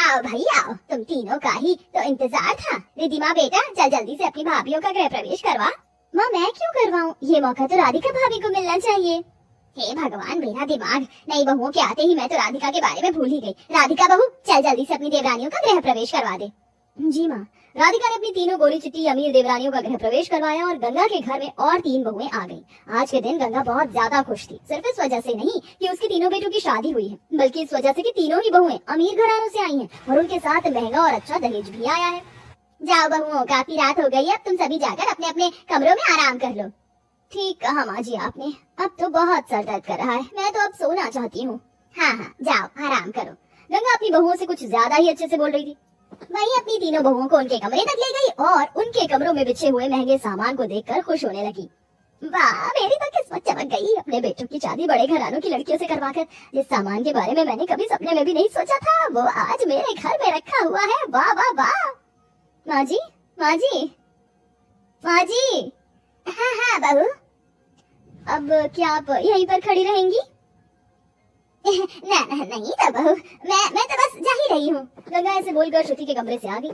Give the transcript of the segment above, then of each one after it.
आओ भाई आओ, तुम तीनों का ही तो इंतजार था। रिद्धिमा बेटा चल जल्दी से अपनी भाभीियों का गृह प्रवेश करवा। माँ मैं क्यों करवाऊँ, ये मौका तो राधिका भाभी को मिलना चाहिए। हे भगवान मेरा दिमाग, नई बहुओं के आते ही मैं तो राधिका के बारे में भूल ही गई। राधिका बहू चल जल्दी से अपनी देवरानियों का गृह प्रवेश करवा दे। जी माँ। राधिका ने अपनी तीनों गोरी चिट्टी अमीर देवरानियों का गृह प्रवेश करवाया और गंगा के घर में और 3 बहुएं आ गईं। आज के दिन गंगा बहुत ज्यादा खुश थी, सिर्फ इस वजह से नहीं कि उसके तीनों बेटों की शादी हुई है, बल्कि इस वजह से कि तीनों ही बहुएं अमीर घरानों से आई हैं और उनके साथ महंगा और अच्छा दहेज भी आया है। जाओ बहुओं, काफी रात हो गई है, अब तुम सभी जाकर अपने अपने कमरों में आराम कर लो। ठीक कहा माँ जी आपने, अब तो बहुत सर दर्द कर रहा है, मैं तो अब सोना चाहती हूँ। हाँ हाँ जाओ आराम करो। गंगा अपनी बहुओं से कुछ ज्यादा ही अच्छे से बोल रही थी। वही अपनी तीनों बहुओं को उनके कमरे तक ले गई और उनके कमरों में बिछे हुए महंगे सामान को देखकर खुश होने लगी। वाह मेरी तो किस्मत चमक गई, अपने बेटों की शादी बड़े घरानों की लड़कियों से करवाकर जिस सामान के बारे में मैंने कभी सपने में भी नहीं सोचा था वो आज मेरे घर में रखा हुआ है। वाह वाह वाह। माँ जी माँ जी माँ जी। हाँ हाँ बहू। अब क्या आप यहीं पर खड़ी रहेंगी? नहीं तो बहू, मैं तो बस जा ही रही हूँ। गंगा ऐसे बोलकर श्रुति के कमरे से आ गई।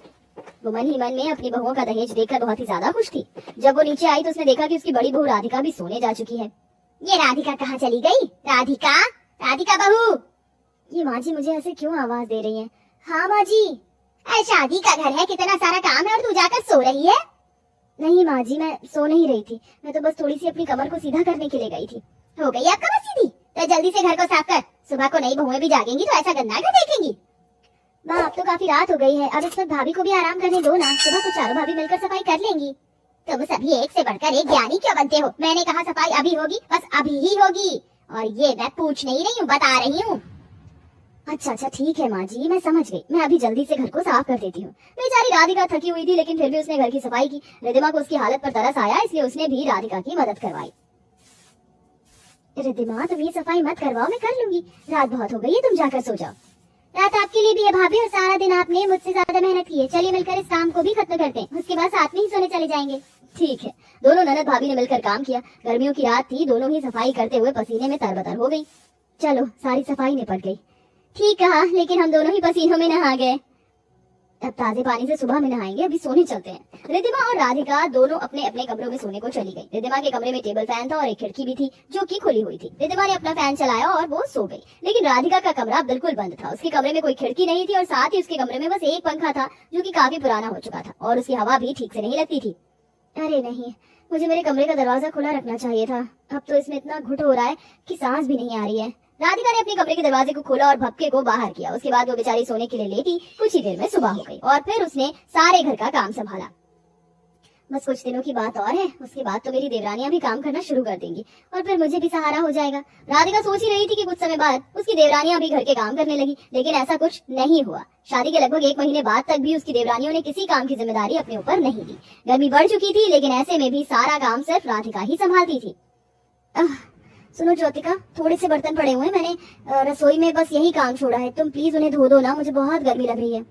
वो मन ही मन में अपनी बहुओं का दहेज देखकर बहुत ही ज्यादा खुश थी। जब वो नीचे आई तो उसने देखा कि उसकी बड़ी बहू राधिका भी सोने जा चुकी है। ये राधिका कहाँ चली गई? राधिका, राधिका बहू। ये माँ जी मुझे ऐसे क्यों आवाज दे रही है? हाँ माँ जी। शादी का घर है, कितना सारा काम है और तू जाकर सो रही है? नहीं माँ जी मैं सो नहीं रही थी, मैं तो बस थोड़ी सी अपनी कमर को सीधा करने के लिए गई थी। हो गई आप कमर सीधी? तो जल्दी से घर को साफ कर, सुबह को नई बहुएं भी जागेंगी तो ऐसा गंदा घर देखेंगी। माँ अब तो काफी रात हो गई है, अब इस वक्त भाभी को भी आराम करने दो ना, सुबह को चारों भाभी मिलकर सफाई कर लेंगी। तुम सभी एक से बढ़कर एक ज्ञानी क्यों बनते हो? मैंने कहा सफाई अभी होगी, बस अभी ही होगी, और ये मैं पूछ नहीं रही हूँ, बता रही हूँ। अच्छा ठीक है माँ जी, मैं समझ गई, मैं अभी जल्दी से घर को साफ कर देती हूँ। बेचारी राधिका थकी हुई थी लेकिन फिर भी उसने घर की सफाई की। रिद्धिमा को उसकी हालत पर तरस आया, इसलिए उसने भी राधिका की मदद करवाई। रिद्धिमा तुम ये सफाई मत करवाओ, मैं कर लूंगी, रात बहुत हो गई है, तुम जाकर सो जाओ। रात आपके लिए भी है भाभी, और सारा दिन आपने मुझसे ज्यादा मेहनत की है, चलिए मिलकर इस काम को भी खत्म करते हैं, उसके बाद साथ में ही सोने चले जाएंगे। ठीक है। दोनों ननद भाभी ने मिलकर काम किया। गर्मियों की रात थी, दोनों ही सफाई करते हुए पसीने में तरबतर हो गई। चलो सारी सफाई निपट गई। ठीक कहा, लेकिन हम दोनों ही पसीनों में नहा गए। अब ताजे पानी से सुबह में नहाएंगे, अभी सोने चलते हैं। रिद्धिमा और राधिका दोनों अपने अपने कमरों में सोने को चली गई। रिद्धिमा के कमरे में टेबल फैन था और एक खिड़की भी थी जो कि खुली हुई थी। रिद्धिमा ने अपना फैन चलाया और वो सो गई, लेकिन राधिका का कमरा बिल्कुल बंद था। उसके कमरे में कोई खिड़की नहीं थी और साथ ही उसके कमरे में बस एक पंखा था जो कि काफी पुराना हो चुका था और उसकी हवा भी ठीक से नहीं लगती थी। अरे नहीं, मुझे मेरे कमरे का दरवाजा खुला रखना चाहिए था, अब तो इसमें इतना घुट हो रहा है कि सांस भी नहीं आ रही है। राधिका ने अपने कमरे के दरवाजे को खोला और भपके को बाहर किया। उसके बाद वो बेचारी सोने के लिए लेटी। कुछ ही देर में सुबह हो गई और फिर उसने सारे घर का काम संभाला। बस कुछ दिनों की बात और है, उसके बाद तो मेरी देवरानियां भी काम करना शुरू कर देंगी और फिर मुझे भी सहारा हो जाएगा। राधिका सोच ही रही थी कि कुछ समय बाद उसकी देवरानियां भी घर के काम करने लगी, लेकिन ऐसा कुछ नहीं हुआ। शादी के लगभग 1 महीने बाद तक भी उसकी देवरानियों ने किसी काम की जिम्मेदारी अपने ऊपर नहीं ली। गर्मी बढ़ चुकी थी, लेकिन ऐसे में भी सारा काम सिर्फ राधिका ही संभालती थी। सुनो ज्योतिका, थोड़े से बर्तन पड़े हुए हैं, मैंने रसोई में बस यही काम छोड़ा है, तुम प्लीज उन्हें धो दो ना, मुझे बहुत गर्मी लग रही है।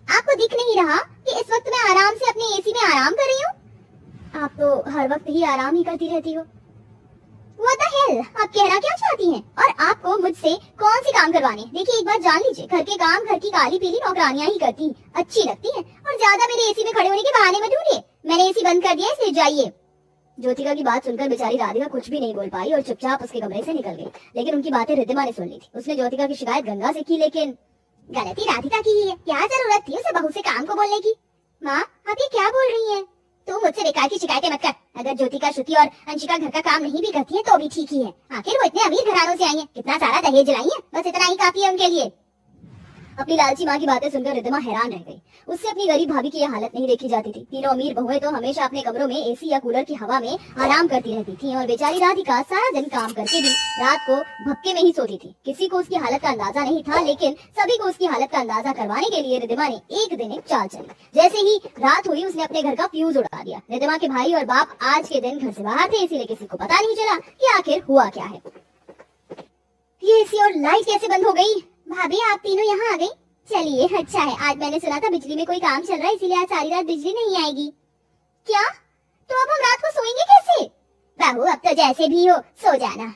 आपको दिख नहीं रहा कि इस वक्त मैं आराम से अपने एसी में आराम कर रही हूँ? आप तो हर वक्त ही आराम ही करती रहती हो। What the hell? आप कहना क्या चाहती हैं? और आपको मुझसे कौन सी काम करवाने? देखिए एक बात जान लीजिए, घर के काम घर की काली पीली नौकरानियां ही करती, अच्छी लगती हैं, और ज्यादा मेरे एसी में खड़े होने के बहाने मत ढूंढिए। मैंने एसी बंद कर दिया, इसलिए जाइए। ज्योतिका की बात सुनकर बेचारी राधिका कुछ भी नहीं बोल पाई और चुपचाप उसके कमरे से निकल गई। लेकिन उनकी बातें रिद्धिमा ने सुन ली थी। उसने ज्योतिका की शिकायत गंगा से की, लेकिन गलती राधिका की ही है, क्या जरूरत थी उसे बहू से काम को बोलने की? माँ आप ये क्या बोल रही हैं? तू मुझसे बेकार की शिकायतें मत कर। अगर ज्योतिका, श्रुति और अंशिका घर का काम नहीं भी करती है तो भी ठीक ही है, आखिर वो इतने अमीर घरानों से आई हैं, कितना सारा दहेज लाई है, बस इतना ही काफी है उनके लिए। अपनी लालची माँ की बातें सुनकर रिद्धिमा हैरान रह गई। उससे अपनी गरीब भाभी की यह हालत नहीं देखी जाती थी। तीनों अमीर बहुएं तो हमेशा अपने कमरों में एसी या कूलर की हवा में आराम करती रहती थीं और बेचारी राधिका सारा दिन काम करके भी रात को भपके में ही सोती थी। किसी को उसकी हालत का अंदाजा नहीं था, लेकिन सभी को उसकी हालत का अंदाजा करवाने के लिए रिद्धिमा ने एक दिन एक चाल चली। जैसे ही रात हुई उसने अपने घर का फ्यूज उड़ा दिया। रिद्धिमा के भाई और बाप आज के दिन घर से बाहर थे, इसीलिए किसी को पता नहीं चला कि आखिर हुआ क्या है। ये एसी और लाइट कैसे बंद हो गई? भाभी आप तीनों यहाँ आ गई? चलिए अच्छा है, आज मैंने सुना था बिजली में कोई काम चल रहा है, इसीलिए आज सारी रात बिजली नहीं आएगी। क्या? तो अब हम रात को सोएंगे कैसे? बहू अब तो जैसे भी हो सो जाना।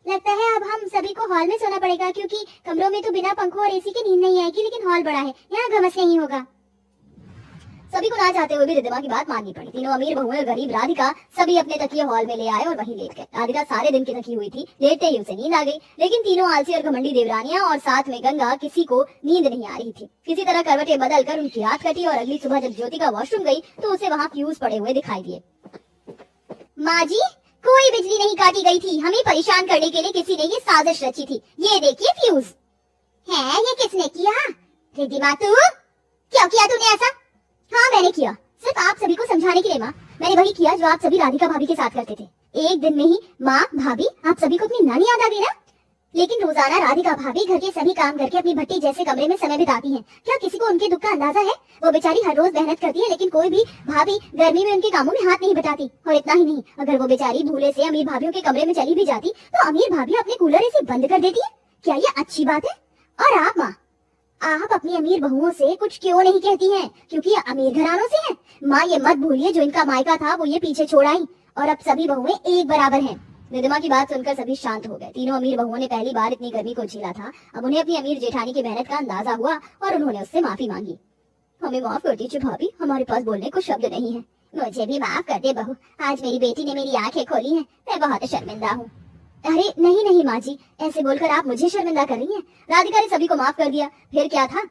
लगता है अब हम सभी को हॉल में सोना पड़ेगा, क्योंकि कमरों में तो बिना पंखों और एसी के नींद नहीं आएगी, लेकिन हॉल बड़ा है, यहाँ घमस नहीं होगा। सभी को ना चाहते हुए भी रिद्धिमा की बात माननी पड़ी। तीनों अमीर बहुएं और गरीब राधिका सभी अपने तकिए हॉल में ले आए और वहीं लेट गए। राधिका सारे दिन की थकी हुई थी, लेटते ही उसे नींद आ गई, लेकिन तीनों आलसी और घमंडी देवरानियां और साथ में गंगा किसी को नींद नहीं आ रही थी। किसी तरह करवटें बदलकर उनकी रात कटी और अगली सुबह जब ज्योतिका वॉशरूम गई तो उसे वहाँ फ्यूज पड़े हुए दिखाई दिए। माँ जी, कोई बिजली नहीं काटी गई थी, हमें परेशान करने के लिए किसी ने ये साजिश रची थी। ये देखिए फ्यूज है। ये किसने किया? रिद्धिमा, तू क्यों किया तूने ऐसा? हाँ मैंने किया, सिर्फ आप सभी को समझाने के लिए माँ। मैंने वही किया जो आप सभी राधिका भाभी के साथ करते थे। एक दिन में ही माँ, भाभी, आप सभी को अपनी नानी याद आ गई ना? लेकिन रोजाना राधिका भाभी घर के सभी काम करके अपनी भट्टी जैसे कमरे में समय बिताती हैं। क्या किसी को उनके दुख का अंदाजा है? वो बेचारी हर रोज मेहनत करती है, लेकिन कोई भी भाभी गर्मी में उनके कामों में हाथ नहीं बटाती। और इतना ही नहीं, अगर वो बेचारी भूले से अमीर भाभीयों के कमरे में चली भी जाती तो अमीर भाभी अपने कूलर ऐसे बंद कर देती है। क्या ये अच्छी बात है? और आप माँ, आप अपनी अमीर बहुओं से कुछ क्यों नहीं कहती हैं? क्योंकि ये अमीर घरानों से हैं। माँ ये मत भूलिए, जो इनका मायका था वो ये पीछे छोड़ आई और अब सभी बहुएं एक बराबर हैं। रिद्धिमा की बात सुनकर सभी शांत हो गए। तीनों अमीर बहुओं ने पहली बार इतनी गर्मी को झेला था। अब उन्हें अपनी अमीर जेठानी की मेहनत का अंदाजा हुआ और उन्होंने उससे माफी मांगी। हमें माफ कर दीजिए भाभी, हमारे पास बोलने को शब्द नहीं है। मुझे भी माफ कर दे बहू, आज मेरी बेटी ने मेरी आंखें खोली हैं, मैं बहुत शर्मिंदा हूँ। अरे नहीं नहीं माँ जी, ऐसे बोलकर आप मुझे शर्मिंदा कर रही हैं। राधिका ने सभी को माफ कर दिया, फिर क्या था?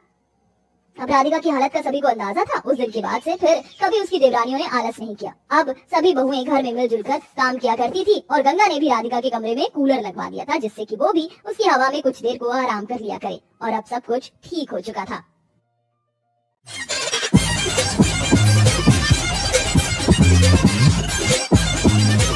अब राधिका की हालत का सभी को अंदाजा था। उस दिन के बाद से फिर कभी उसकी देवरानियों ने आलस नहीं किया। अब सभी बहुएं घर में मिलजुल कर काम किया करती थी और गंगा ने भी राधिका के कमरे में कूलर लगवा दिया था, जिससे कि वो भी उसकी हवा में कुछ देर को आराम कर लिया करे। और अब सब कुछ ठीक हो चुका था।